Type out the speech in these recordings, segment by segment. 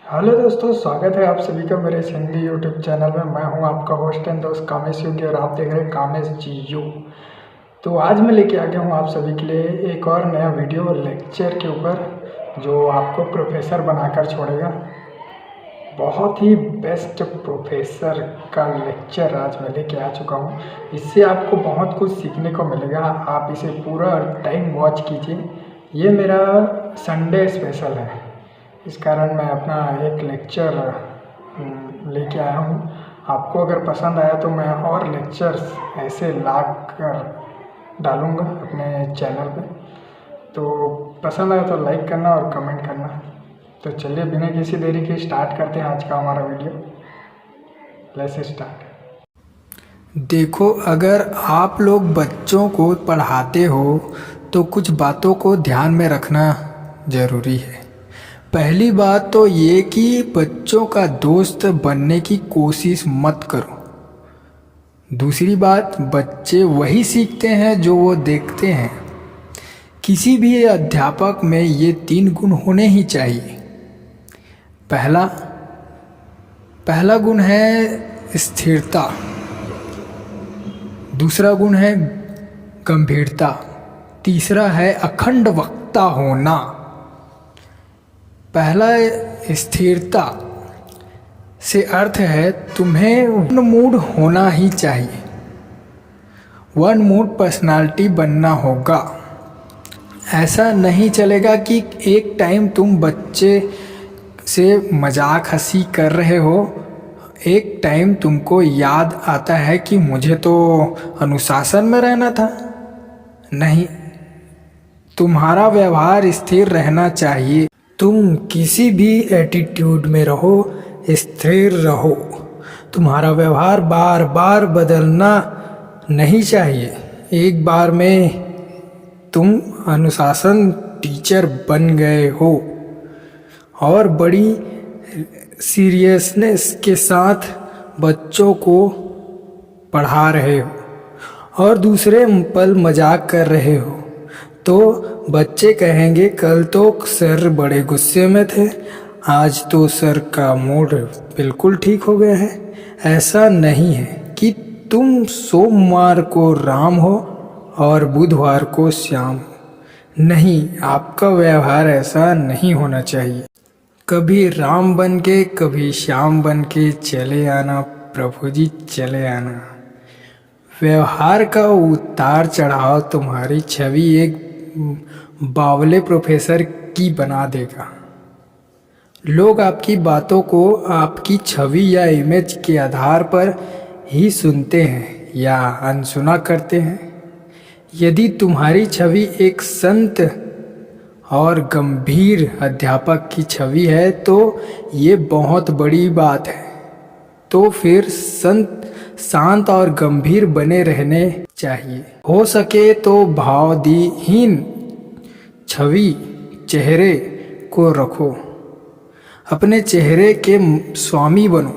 Hello दोस्तों, स्वागत है आप सभी का मेरे इस हिंदी यूट्यूब चैनल में। मैं हूं आपका होस्ट एंड दोस्त कामेश योगी और आप देख रहे हैं कामेश जी यू। तो आज मैं लेके आ गया हूं आप सभी के लिए एक और नया वीडियो लेक्चर के ऊपर, जो आपको प्रोफेसर बनाकर छोड़ेगा। बहुत ही बेस्ट प्रोफेसर का लेक्चर आज मैं लेके आ चुका हूं। इससे आपको बहुत कुछ सीखने को मिलेगा। आप इसे पूरा टाइम वॉच कीजिए। ये मेरा संडे स्पेशल है, इस कारण मैं अपना एक लेक्चर लेके आया हूँ। आपको अगर पसंद आया तो मैं और लेक्चर्स ऐसे ला कर डालूँगा अपने चैनल पे। तो पसंद आया तो लाइक करना और कमेंट करना। तो चलिए बिना किसी देरी के स्टार्ट करते हैं आज का हमारा वीडियो। Let's start. देखो, अगर आप लोग बच्चों को पढ़ाते हो तो कुछ बातों को ध्यान में रखना ज़रूरी है। पहली बात तो ये कि बच्चों का दोस्त बनने की कोशिश मत करो। दूसरी बात, बच्चे वही सीखते हैं जो वो देखते हैं। किसी भी अध्यापक में ये 3 गुण होने ही चाहिए। पहला गुण है स्थिरता, दूसरा गुण है गंभीरता, तीसरा है अखंड वक्ता होना। पहला स्थिरता से अर्थ है तुम्हें वन मूड होना ही चाहिए। वन मूड पर्सनालिटी बनना होगा। ऐसा नहीं चलेगा कि एक टाइम तुम बच्चे से मजाक हंसी कर रहे हो, एक टाइम तुमको याद आता है कि मुझे तो अनुशासन में रहना था। नहीं, तुम्हारा व्यवहार स्थिर रहना चाहिए। तुम किसी भी एटीट्यूड में रहो, स्थिर रहो। तुम्हारा व्यवहार बार बार बदलना नहीं चाहिए। एक बार में तुम अनुशासन टीचर बन गए हो और बड़ी सीरियसनेस के साथ बच्चों को पढ़ा रहे हो और दूसरे पल मजाक कर रहे हो, तो बच्चे कहेंगे कल तो सर बड़े गुस्से में थे, आज तो सर का मूड बिल्कुल ठीक हो गया है। ऐसा नहीं है कि तुम सोमवार को राम हो और बुधवार को श्याम हो। नहीं, आपका व्यवहार ऐसा नहीं होना चाहिए। कभी राम बन के कभी श्याम बन के चले आना प्रभु जी, चले आना। व्यवहार का उतार चढ़ाव तुम्हारी छवि एक बावले प्रोफेसर की बना देगा। लोग आपकी बातों को आपकी छवि या इमेज के आधार पर ही सुनते हैं या अनसुना करते हैं। यदि तुम्हारी छवि एक संत और गंभीर अध्यापक की छवि है तो ये बहुत बड़ी बात है। तो फिर शांत और गंभीर बने रहने चाहिए। हो सके तो भावहीन छवि चेहरे को रखो। अपने चेहरे के स्वामी बनो।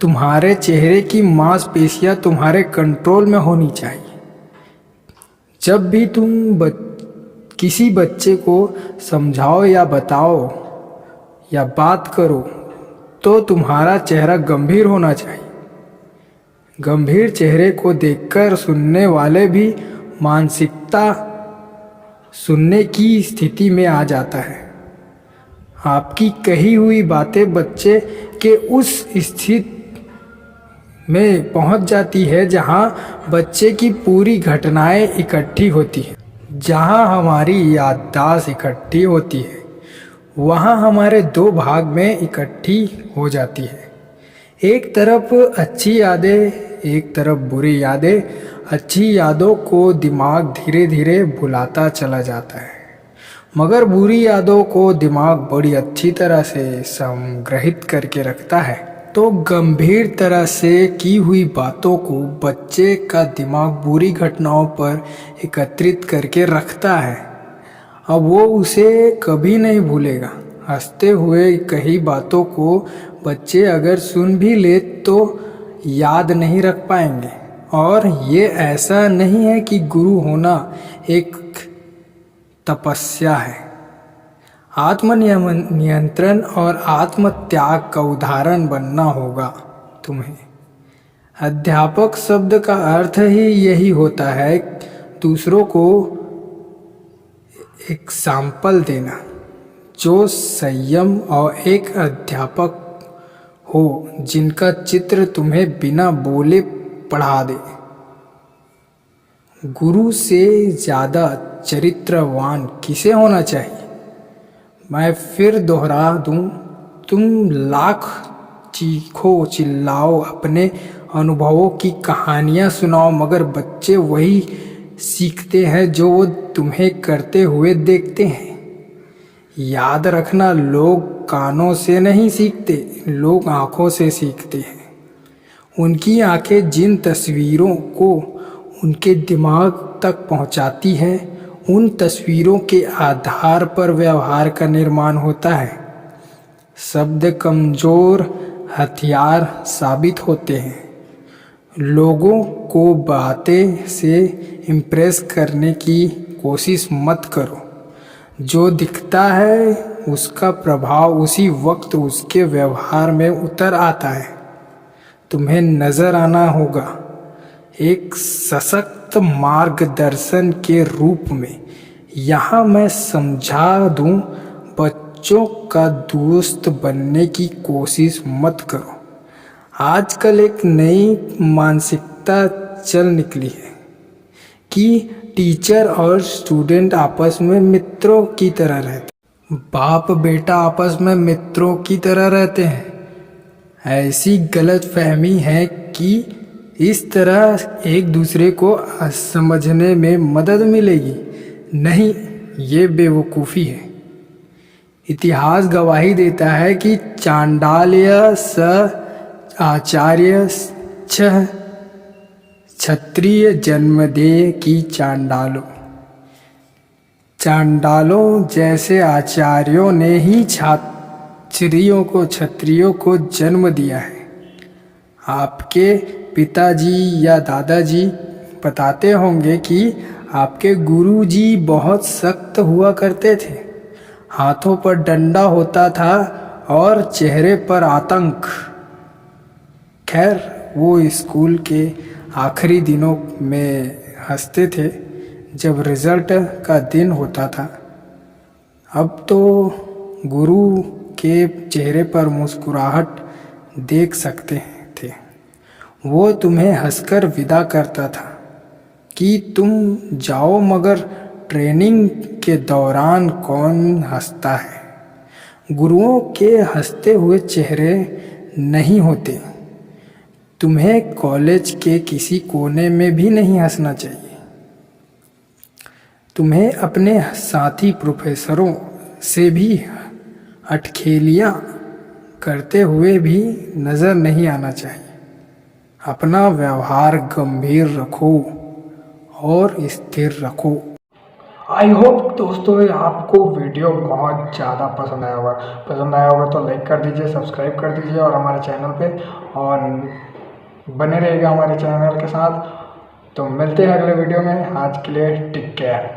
तुम्हारे चेहरे की मांसपेशियां तुम्हारे कंट्रोल में होनी चाहिए। जब भी तुम किसी बच्चे को समझाओ या बताओ या बात करो तो तुम्हारा चेहरा गंभीर होना चाहिए। गंभीर चेहरे को देखकर सुनने वाले भी मानसिकता सुनने की स्थिति में आ जाता है। आपकी कही हुई बातें बच्चे के उस स्थिति में पहुंच जाती है जहां बच्चे की पूरी घटनाएं इकट्ठी होती हैं। जहां हमारी याददाश्त इकट्ठी होती है वहां हमारे 2 भाग में इकट्ठी हो जाती है। एक तरफ अच्छी यादें, एक तरफ बुरी यादें। अच्छी यादों को दिमाग धीरे धीरे भुलाता चला जाता है, मगर बुरी यादों को दिमाग बड़ी अच्छी तरह से संग्रहित करके रखता है। तो गंभीर तरह से की हुई बातों को बच्चे का दिमाग बुरी घटनाओं पर एकत्रित करके रखता है। अब वो उसे कभी नहीं भूलेगा। हंसते हुए कही बातों को बच्चे अगर सुन भी ले तो याद नहीं रख पाएंगे। और ये ऐसा नहीं है कि गुरु होना एक तपस्या है। नियंत्रण और आत्म त्याग का उदाहरण बनना होगा तुम्हें। अध्यापक शब्द का अर्थ ही यही होता है, दूसरों को एग्जाम्पल देना। जो संयम और एक अध्यापक हो जिनका चित्र तुम्हें बिना बोले पढ़ा दे। गुरु से ज़्यादा चरित्रवान किसे होना चाहिए? मैं फिर दोहरा दूं, तुम लाख चीखो चिल्लाओ, अपने अनुभवों की कहानियां सुनाओ, मगर बच्चे वही सीखते हैं जो वो तुम्हें करते हुए देखते हैं। याद रखना, लोग कानों से नहीं सीखते, लोग आँखों से सीखते हैं। उनकी आंखें जिन तस्वीरों को उनके दिमाग तक पहुंचाती है, उन तस्वीरों के आधार पर व्यवहार का निर्माण होता है। शब्द कमजोर हथियार साबित होते हैं। लोगों को बातें से इम्प्रेस करने की कोशिश मत करो। जो दिखता है उसका प्रभाव उसी वक्त उसके व्यवहार में उतर आता है। तुम्हें नजर आना होगा एक सशक्त मार्गदर्शन के रूप में। यहाँ मैं समझा दूं, बच्चों का दोस्त बनने की कोशिश मत करो। आजकल एक नई मानसिकता चल निकली है कि टीचर और स्टूडेंट आपस में मित्रों की तरह रहते, बाप बेटा आपस में मित्रों की तरह रहते हैं। ऐसी गलत फहमी है कि इस तरह एक दूसरे को समझने में मदद मिलेगी। नहीं, ये बेवकूफ़ी है। इतिहास गवाही देता है कि चांडाल्य स आचार्य क्षत्रिय जन्मदे की चांडालों जैसे आचार्यों ने ही क्षत्रियों को जन्म दिया है। आपके पिताजी या दादाजी बताते होंगे कि आपके गुरुजी बहुत सख्त हुआ करते थे। हाथों पर डंडा होता था और चेहरे पर आतंक। खैर, वो स्कूल के आखिरी दिनों में हंसते थे जब रिजल्ट का दिन होता था। अब तो गुरु के चेहरे पर मुस्कुराहट देख सकते थे। वो तुम्हें हंसकर विदा करता था कि तुम जाओ, मगर ट्रेनिंग के दौरान कौन हंसता है? गुरुओं के हंसते हुए चेहरे नहीं होते। तुम्हें कॉलेज के किसी कोने में भी नहीं हंसना चाहिए। तुम्हें अपने साथी प्रोफेसरों से भी अटखेलियाँ करते हुए भी नज़र नहीं आना चाहिए। अपना व्यवहार गंभीर रखो और स्थिर रखो। आई होप दोस्तों आपको वीडियो बहुत ज़्यादा पसंद आया होगा तो लाइक कर दीजिए, सब्सक्राइब कर दीजिए और हमारे चैनल पे और बने रहेगा हमारे चैनल के साथ। तो मिलते हैं अगले वीडियो में। आज के लिए टेक केयर।